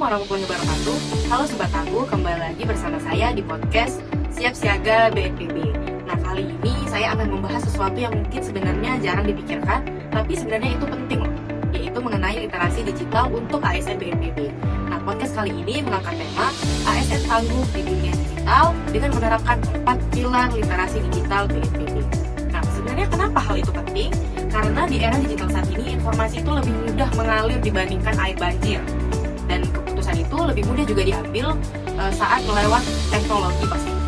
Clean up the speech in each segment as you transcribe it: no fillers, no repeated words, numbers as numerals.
warahmatullahi wabarakatuh. Halo Sobat Tangguh, kembali lagi bersama saya di podcast Siap Siaga BNPB. Nah, kali ini saya akan membahas sesuatu yang mungkin sebenarnya jarang dipikirkan, tapi sebenarnya itu penting loh, yaitu mengenai literasi digital untuk ASN BNPB. Nah, podcast kali ini mengangkat tema ASN Tangguh di Dunia Digital dengan menerapkan 4 pilar literasi digital BNPB. Nah, sebenarnya kenapa hal itu penting? Karena di era digital saat ini, informasi itu lebih mudah mengalir dibandingkan air banjir. Dan keputusan itu lebih mudah juga diambil saat melewat teknologi pastinya.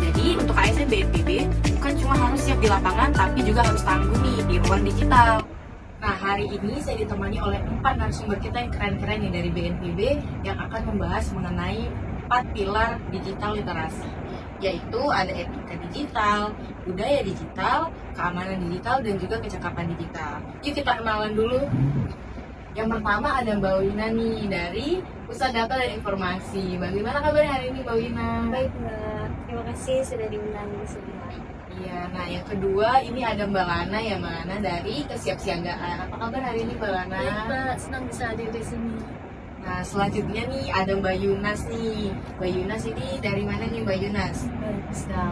Jadi untuk ASN BNPB bukan cuma harus siap di lapangan, tapi juga harus tangguh nih di ruang digital. Nah, hari ini saya ditemani oleh 4 narasumber kita yang keren-keren nih dari BNPB yang akan membahas mengenai 4 pilar digital literasi, yaitu ada etika digital, budaya digital, keamanan digital, dan juga kecakapan digital. Yuk kita kenalan dulu. Yang pertama ada Mbak Wina nih dari Pusat Data dan Informasi. Bagaimana kabarnya hari ini Mbak Wina? Baik Mbak, terima kasih sudah diundang di sini. Iya, nah yang kedua ini ada Mbak Lana ya, Mbak Lana dari Kesiapsiagaan. Apa kabar hari ini Mbak Lana? Baik Mbak, senang bisa hadir di sini. Nah selanjutnya nih ada Mbak Yunas nih. Mbak Yunas ini dari mana nih Mbak Yunas?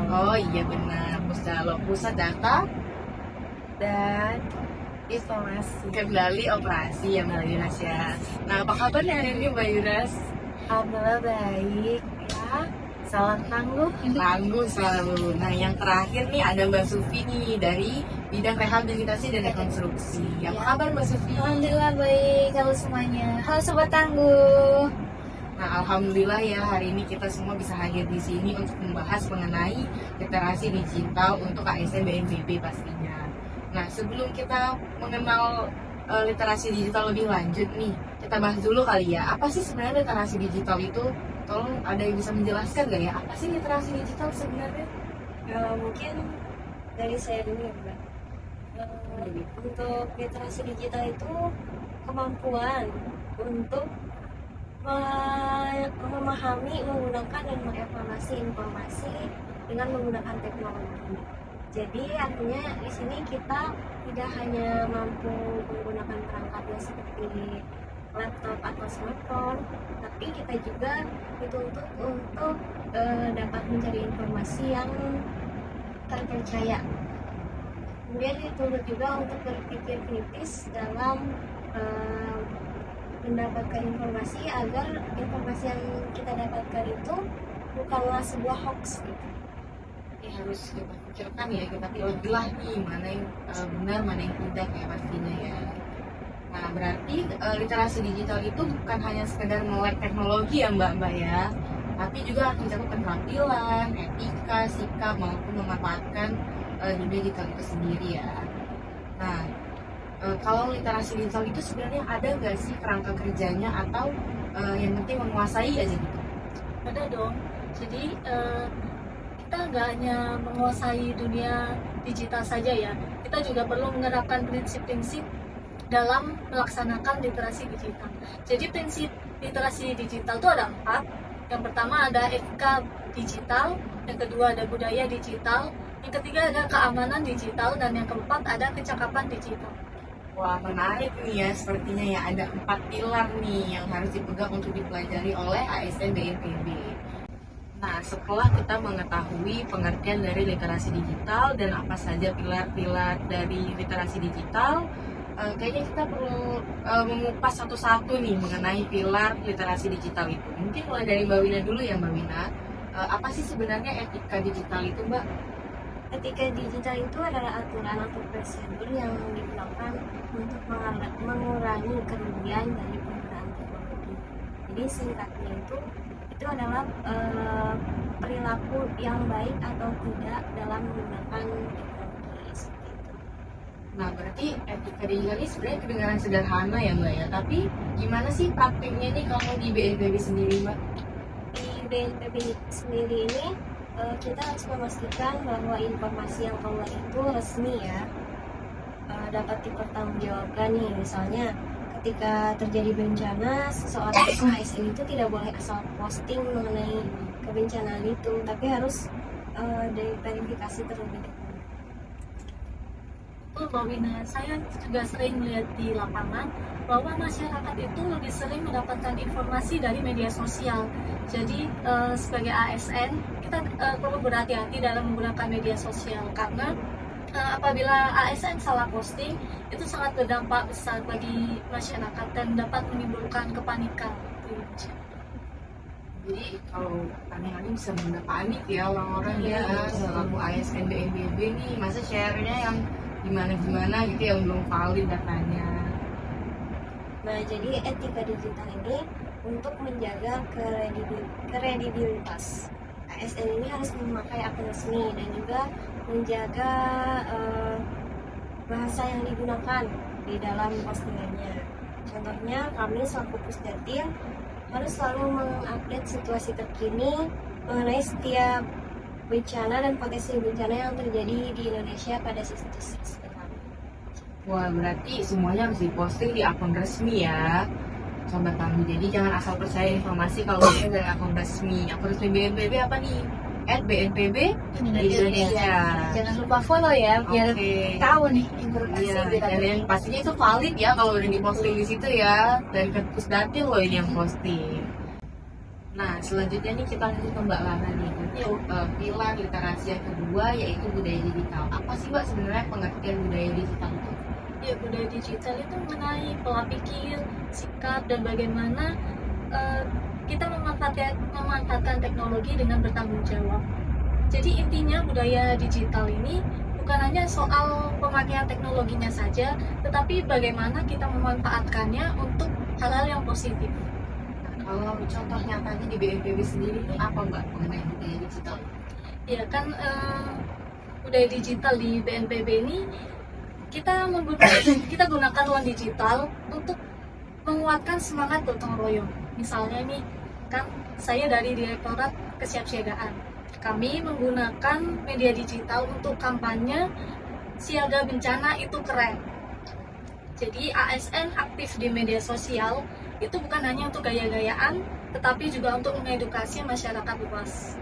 Oh iya benar, Pusat Data Dan informasi. Kendali Operasi ya Mbak Yunas ya. Nah apa kabar hari ini Mbak Yunas? Alhamdulillah baik ya. Salam tangguh. Tangguh selalu. Nah yang terakhir nih ada Mbak Sufi nih dari bidang rehabilitasi dan rekonstruksi. Apa kabar Mbak Sufi? Alhamdulillah baik, halo semuanya. Halo Sobat Tangguh. Nah alhamdulillah ya hari ini kita semua bisa hadir di sini untuk membahas mengenai literasi digital untuk ASN BNPB pastinya. Nah sebelum kita mengenal literasi digital lebih lanjut nih, kita bahas dulu kali ya, apa sih sebenarnya literasi digital itu? Tolong ada yang bisa menjelaskan gak ya, apa sih literasi digital sebenarnya? Mungkin dari saya dulu ya Mbak. Untuk literasi digital itu kemampuan untuk memahami, menggunakan dan mengevaluasi informasi dengan menggunakan teknologi. Jadi artinya di sini kita tidak hanya mampu menggunakan perangkatnya seperti laptop atau smartphone, tapi kita juga dituntut untuk dapat mencari informasi yang terpercaya. Kemudian dituntut juga untuk berpikir kritis dalam mendapatkan informasi agar informasi yang kita dapatkan itu bukanlah sebuah hoax gitu. Harus kita pikirkan ya, kita pilih-pilih nih mana yang benar, mana yang tidak ya pastinya ya. Nah berarti literasi digital itu bukan hanya sekedar melek teknologi ya mbak ya, tapi juga harus mencakup keterampilan, etika, sikap maupun memanfaatkan dunia digital itu sendiri ya. Nah kalau literasi digital itu sebenarnya ada nggak sih kerangka kerjanya atau yang penting menguasai aja gitu? Ada dong. Jadi kita nggak hanya menguasai dunia digital saja ya, kita juga perlu menerapkan prinsip-prinsip dalam melaksanakan literasi digital. Jadi prinsip literasi digital itu ada 4. Yang pertama ada etika digital, yang kedua ada budaya digital, yang ketiga ada keamanan digital, dan yang keempat ada kecakapan digital. Wah menarik nih ya, sepertinya ya ada 4 pilar nih yang harus dipegang untuk dipelajari oleh ASN BNPB. Nah setelah kita mengetahui pengertian dari literasi digital dan apa saja pilar-pilar dari literasi digital, kayaknya kita perlu mengupas satu-satu nih mengenai pilar literasi digital itu. Mungkin mulai dari Mbak Wina dulu ya Mbak Wina. Apa sih sebenarnya etika digital itu Mbak? Etika digital itu adalah aturan atau prosedur yang digunakan untuk mengurangi kerugian dari penggunaan teknologi. Jadi singkatnya itu adalah perilaku yang baik atau tidak dalam menggunakan teknologi seperti itu. Nah berarti etika digital ini sebenarnya kedengaran sederhana ya Mbak ya, tapi gimana sih praktiknya nih kalau di BNPB sendiri Mbak? Di BNPB sendiri ini kita harus memastikan bahwa informasi yang keluar itu resmi ya, dapat dipertanggungjawabkan nih. Misalnya ketika terjadi bencana, seseorang ASN itu tidak boleh asal posting mengenai kebencanaan itu, tapi harus diverifikasi terlebih dahulu. Betul Mbak Wina, saya juga sering melihat di lapangan bahwa masyarakat itu lebih sering mendapatkan informasi dari media sosial. Jadi sebagai ASN kita perlu berhati-hati dalam menggunakan media sosial karena apabila ASN salah posting itu sangat berdampak besar bagi masyarakat dan dapat menimbulkan kepanikan. Jadi kalau aneh-aneh bisa bener panik ya orang-orang ya, selaku ASN BNPB nih, masa share-nya yang gimana-gimana gitu yang belum valid datanya. Nah, jadi etika digital ini untuk menjaga kredibilitas. ASN ini harus memakai akun resmi dan juga menjaga bahasa yang digunakan di dalam postingannya. Contohnya, kami selaku Pusdatin harus selalu mengupdate situasi terkini mengenai setiap bencana dan potensi bencana yang terjadi di Indonesia pada situs kami. Wah, berarti semuanya harus diposting di akun resmi ya, Sobat Tangguh. Jadi jangan asal percaya informasi kalau itu dari akun resmi. Akun resmi BNPB apa nih? @BNPB Indonesia. Jangan lupa follow ya, biar Oke. tahu nih informasi Iya, kita. dan yang pastinya itu valid ya kalau udah diposting di situ ya. Dari Pusdatin loh ini yang posting. Nah, selanjutnya nih kita lanjut ke Mbak Lana nih untuk pilar literasi yang kedua yaitu budaya digital. Apa sih Mbak sebenarnya pengertian budaya digital itu? Ya, budaya digital itu mengenai pola pikir, sikap, dan bagaimana kita memanfaatkan teknologi dengan bertanggung jawab. Jadi intinya budaya digital ini bukan hanya soal pemakaian teknologinya saja, tetapi bagaimana kita memanfaatkannya untuk hal-hal yang positif. Nah, kalau contoh nyatanya di BNPB sendiri ini apa Mbak mengenai budaya digital? Ya kan budaya digital di BNPB ini kita gunakan uang digital untuk menguatkan semangat gotong royong. Misalnya nih, kan saya dari Direktorat Kesiapsiagaan. Kami menggunakan media digital untuk kampanye siaga bencana itu keren. Jadi ASN aktif di media sosial itu bukan hanya untuk gaya-gayaan, tetapi juga untuk mengedukasi masyarakat luas.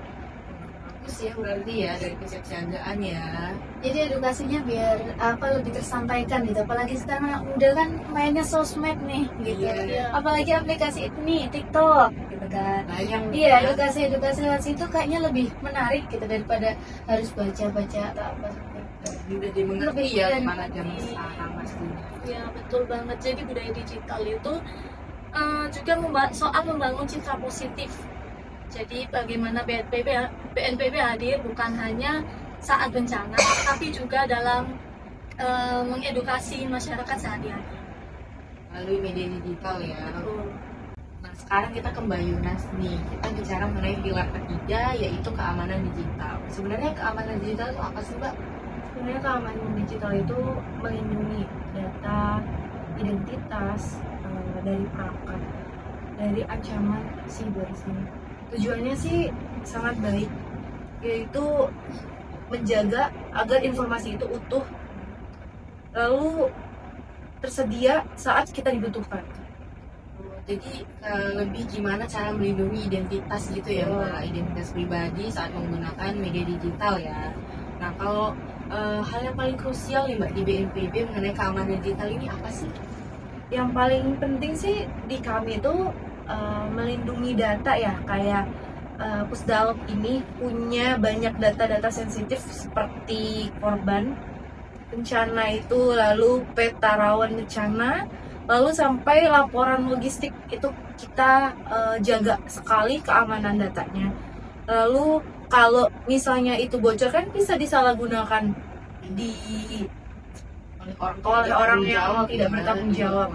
Bagus ya berarti ya dari kesiapsiagaan ya. Jadi edukasinya biar lebih tersampaikan gitu. Apalagi sekarang udah kan mainnya sosmed nih gitu. Iya. Apalagi aplikasi itu nih TikTok gitu kan. Nah, yang Iya, edukasi lewat situ kayaknya lebih menarik gitu daripada harus baca-baca atau apa. udah dimengerti Lebih ya dan- gimana zaman sekarang pastinya. Ya betul banget. Jadi budaya digital itu juga soal membangun citra positif. Jadi bagaimana BNPB hadir bukan hanya saat bencana, tapi juga dalam mengedukasi masyarakat sehari-hari. Melalui media digital ya. Nah, sekarang kita ke Mbak Yunas nih. Kita bicara mengenai pilar ketiga yaitu keamanan digital. Sebenarnya keamanan digital itu apa sih Mbak? Sebenarnya keamanan digital itu melindungi data, identitas dari perangkat, dari ancaman siber sih. Tujuannya sih sangat baik, yaitu menjaga agar informasi itu utuh, lalu tersedia saat kita dibutuhkan. Jadi lebih gimana cara melindungi identitas gitu ya Mbak, identitas pribadi saat menggunakan media digital ya. Nah, kalau hal yang paling krusial nih Mbak di BNPB mengenai keamanan digital ini apa sih? Yang paling penting sih di kami itu melindungi data ya, kayak Pusdalop ini punya banyak data-data sensitif seperti korban bencana itu, lalu peta rawan bencana, lalu sampai laporan logistik itu kita jaga sekali keamanan datanya. Lalu kalau misalnya itu bocor kan bisa disalahgunakan oleh orang yang tidak bertanggung jawab.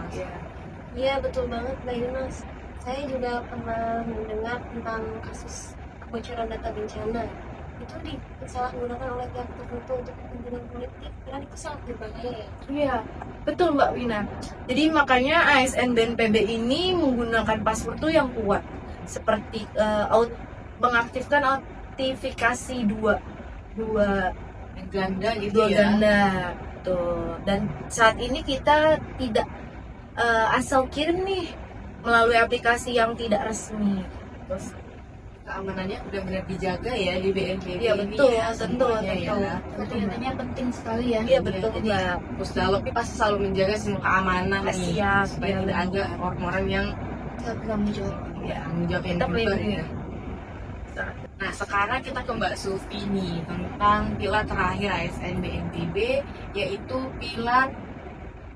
Iya, betul banget Mbak Yunus. Saya juga pernah mendengar tentang kasus kebocoran data bencana. Itu disalahgunakan oleh pihak tertentu untuk kepentingan politik. Karena itu sangat berbahaya ya. Iya, betul Mbak Wina. Jadi makanya ASN BNPB ini menggunakan password tuh yang kuat, seperti mengaktifkan autentifikasi dua Ganda gitu ya. ganda. Tuh. Dan saat ini kita tidak asal kirim nih melalui aplikasi yang tidak resmi. Terus keamanannya benar-benar dijaga ya di BNPB Iya, ini betul, ya, tentu. semuanya ya. Kegiatannya penting sekali ya. Iya, betul, Jadi Mbak. Pusdalop ini pasti selalu menjaga semua keamanan nih, Siap, supaya iya, tidak betul. ada orang-orang yang Nggak bertanggung jawab. ya menjawab yang Kita benar melindungi. ya. Nah sekarang kita ke Mbak Sufi nih tentang pilar terakhir ASN BNPB, yaitu pilar.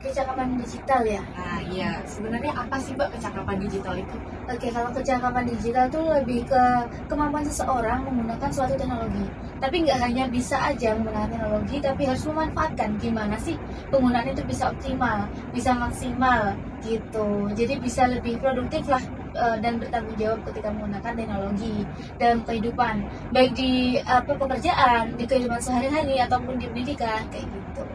Kecakapan digital ya. Nah iya, sebenarnya apa sih Mbak kecakapan digital itu? Oke, kalau kecakapan digital itu lebih ke kemampuan seseorang menggunakan suatu teknologi. Tapi nggak hanya bisa aja menggunakan teknologi, tapi harus memanfaatkan gimana sih penggunaan itu bisa optimal, bisa maksimal gitu. Jadi bisa lebih produktif lah dan bertanggung jawab ketika menggunakan teknologi dalam kehidupan, baik di pekerjaan, di kehidupan sehari-hari ataupun di pendidikan kayak gitu.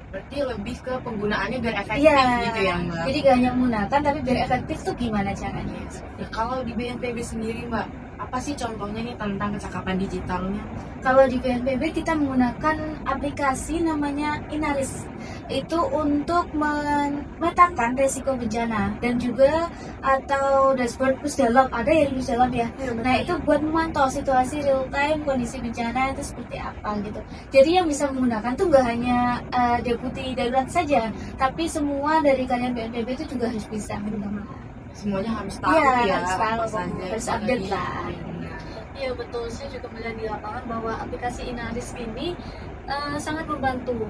Berarti lebih ke penggunaannya biar efektif Iya. gitu ya Mbak. Jadi gak hanya menggunakan, tapi biar efektif tuh gimana caranya? Nah, kalau di BNPB sendiri Mbak, apa sih contohnya nih tentang kecakapan digitalnya? Kalau di BNPB kita menggunakan aplikasi namanya Inaris. Itu untuk memetakan resiko bencana dan juga atau dashboard Pusdalop, ada ya di Pusdalop ya. Nah itu buat memantau situasi real time kondisi bencana itu seperti apa gitu. Jadi yang bisa menggunakan tuh nggak hanya deputi darurat saja, tapi semua dari kalian BNPB itu juga harus bisa menggunakan. Semuanya harus tahu Iya, ya, harus tahu, apa saja harus yang update ada lah. di- Nah, Iya betul, saya juga melihat di lapangan bahwa aplikasi Inaris ini sangat membantu.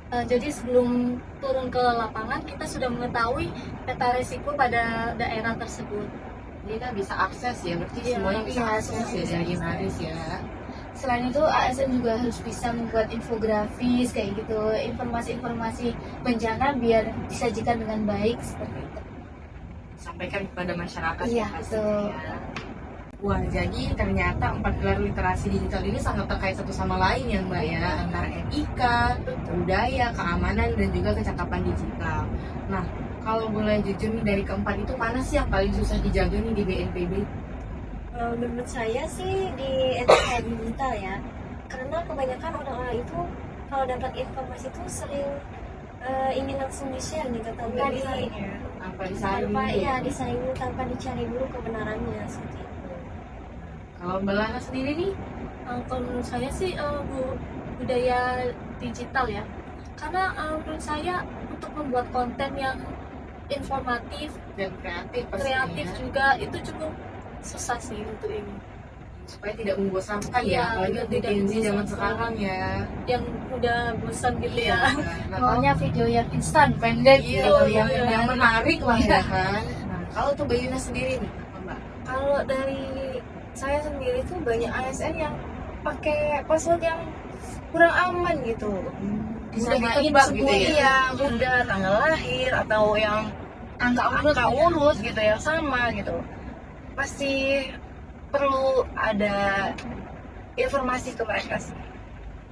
Jadi sebelum turun ke lapangan kita sudah mengetahui peta risiko pada daerah tersebut. Jadi kan bisa akses ya, berarti Iya, semuanya bisa iya, akses ya semuanya dari bisa. Inaris ya. Selain itu ASN juga harus bisa membuat infografis kayak gitu, informasi-informasi bencana biar disajikan dengan baik seperti itu. Sampaikan kepada masyarakat Iya, ya pastinya betul. ya. Wah, jadi ternyata 4 pilar literasi digital ini sangat terkait satu sama lain ya Mbak ya, antara etika, budaya, keamanan, dan juga kecakapan digital. Nah, kalau boleh jujur nih dari keempat itu mana sih yang paling susah dijaga nih di BNPB? Menurut saya sih di etika digital ya, karena kebanyakan orang-orang itu kalau dapat informasi itu sering ingin langsung di-share gitu tanpa Apa disaring tanpa dulu? ya disaring dulu, tanpa dicari dulu kebenarannya seperti itu. Kalau Mbak Lana sendiri nih, Kalau menurut saya sih budaya digital ya, karena menurut saya untuk membuat konten yang informatif, dan kreatif pastinya, kreatif juga itu cukup susah sih untuk ini. supaya tidak membosankan Iya, ya, apalagi biar untuk tidak Gen Z zaman membosankan. sekarang ya. Yang udah bosan gitu ya. Nah, kalau Maunya video yang instan, pendek iya, gitu yang, ya. yang menarik lah ya kan. Nah, kalau tuh Mbak Yuna sendiri nih, apa Mbak? Kalau dari saya sendiri tuh banyak ASN yang pakai password yang kurang aman gitu. Disamain ditebak gitu ya? Iya, udah tanggal lahir atau yang angka urut gitu ya sama gitu. Pasti perlu ada informasi ke mereka sih.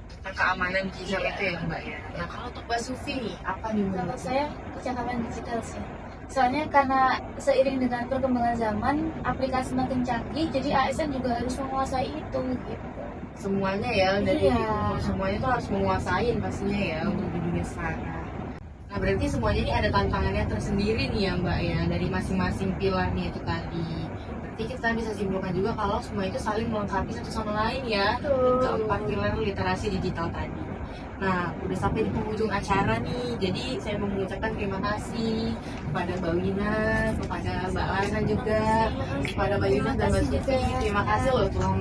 Tentang keamanan digital itu ya Mbak ya. Nah, kalau untuk Mbak Sufi nih, apa nih Kalau menurut saya kecakapan digital sih. Soalnya karena seiring dengan perkembangan zaman, aplikasi makin canggih, jadi ASN juga harus menguasai itu gitu. semuanya ya, dari Iya. semuanya tuh harus menguasain pastinya ya untuk di dunia sekarang. Nah, berarti semuanya ini ada tantangannya tersendiri nih ya Mbak ya, dari masing-masing pilar nih itu tadi. Berarti kita bisa simpulkan juga kalau semua itu saling melengkapi satu sama lain ya. Betul. Keempat pilar literasi digital tadi. Nah, udah sampai di penghujung acara nih. Jadi saya mau mengucapkan terima kasih kepada Mbak Wina, kepada Mbak Lana juga, kepada Mbak Yuna dan Mbak Sufi. Terima kasih loh telah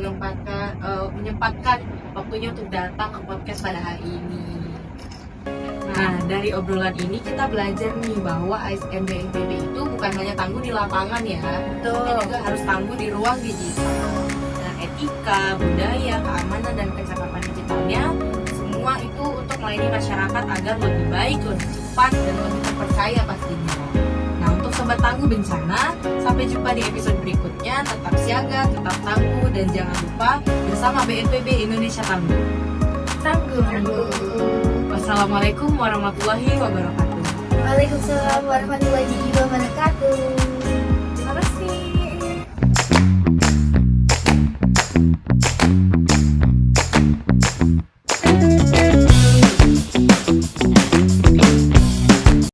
menyempatkan waktunya untuk datang ke podcast pada hari ini. Nah, dari obrolan ini kita belajar nih bahwa ASN BNPB itu bukan hanya tangguh di lapangan ya, tapi juga harus tangguh di ruang digital. Nah, etika, budaya, keamanan, dan kecakapan digitalnya semua itu untuk melayani masyarakat agar lebih baik, lebih cepat, dan lebih terpercaya pastinya. Nah, untuk Sobat Tangguh Bencana, sampai jumpa di episode berikutnya. Tetap siaga, tetap tangguh, dan jangan lupa bersama BNPB Indonesia Tangguh. Tangguh. Wassalamualaikum warahmatullahi wabarakatuh. Waalaikumsalam warahmatullahi wabarakatuh.